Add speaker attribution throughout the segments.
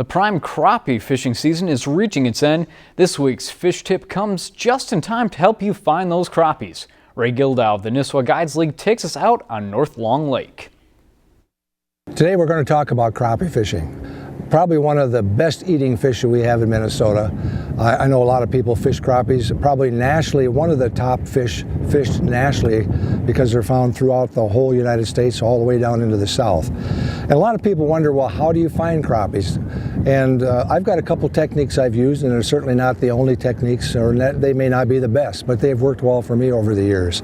Speaker 1: The prime crappie fishing season is reaching its end. This week's fish tip comes just in time to help you find those crappies. Ray Gildow of the Nisswa Guides League takes us out on North Long Lake.
Speaker 2: Today we're going to talk about crappie fishing. Probably one of the best eating fish that we have in Minnesota. I know a lot of people fish crappies, probably nationally, one of the top fish fished nationally because they're found throughout the whole United States, all the way down into the South. And a lot of people wonder, well, how do you find crappies? And I've got a couple techniques I've used, and they're certainly not the only techniques, or they may not be the best, but they've worked well for me over the years.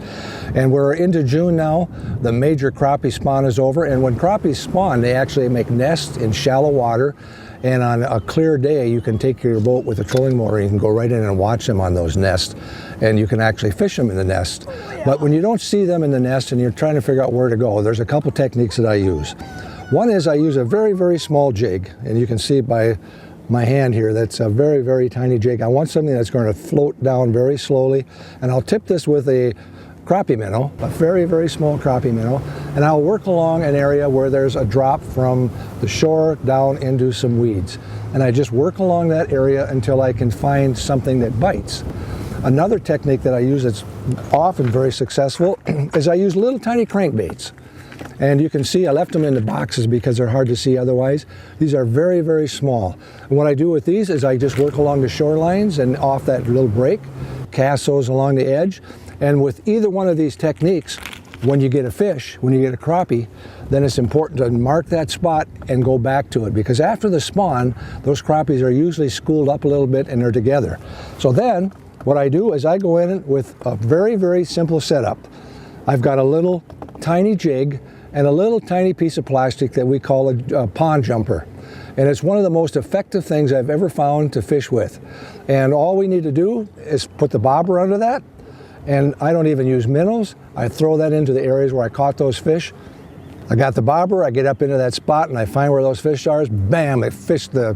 Speaker 2: And we're into June now. The major crappie spawn is over, and when crappies spawn, they actually make nests in shallow water. And on a clear day, you can take your boat with a trolling motor, you can go right in and watch them on those nests, and you can actually fish them in the nest. But when you don't see them in the nest and you're trying to figure out where to go, there's a couple techniques that I use. One is I use a very, very small jig, and you can see by my hand here, that's a very, very tiny jig. I want something that's going to float down very slowly, and I'll tip this with a crappie minnow, a very, very small crappie minnow, and I'll work along an area where there's a drop from the shore down into some weeds. And I just work along that area until I can find something that bites. Another technique that I use that's often very successful is I use little tiny crankbaits. And you can see I left them in the boxes because they're hard to see otherwise. These are very, very small. And what I do with these is I just work along the shorelines and off that little break, cast those along the edge. And with either one of these techniques, when you get a fish, when you get a crappie, then it's important to mark that spot and go back to it, because after the spawn, those crappies are usually schooled up a little bit and they're together. So then what I do is I go in with a very, very simple setup. I've got a little tiny jig and a little tiny piece of plastic that we call a pond jumper. And it's one of the most effective things I've ever found to fish with. And all we need to do is put the bobber under that. And I don't even use minnows. I throw that into the areas where I caught those fish. I got the bobber, I get up into that spot and I find where those fish are. Bam, the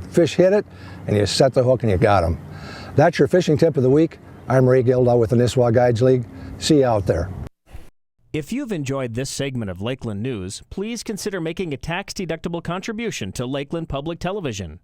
Speaker 2: fish hit it, and you set the hook and you got them. That's your fishing tip of the week. I'm Ray Gildow with the Nisswa Guides League. See you out there.
Speaker 3: If you've enjoyed this segment of Lakeland News, please consider making a tax-deductible contribution to Lakeland Public Television.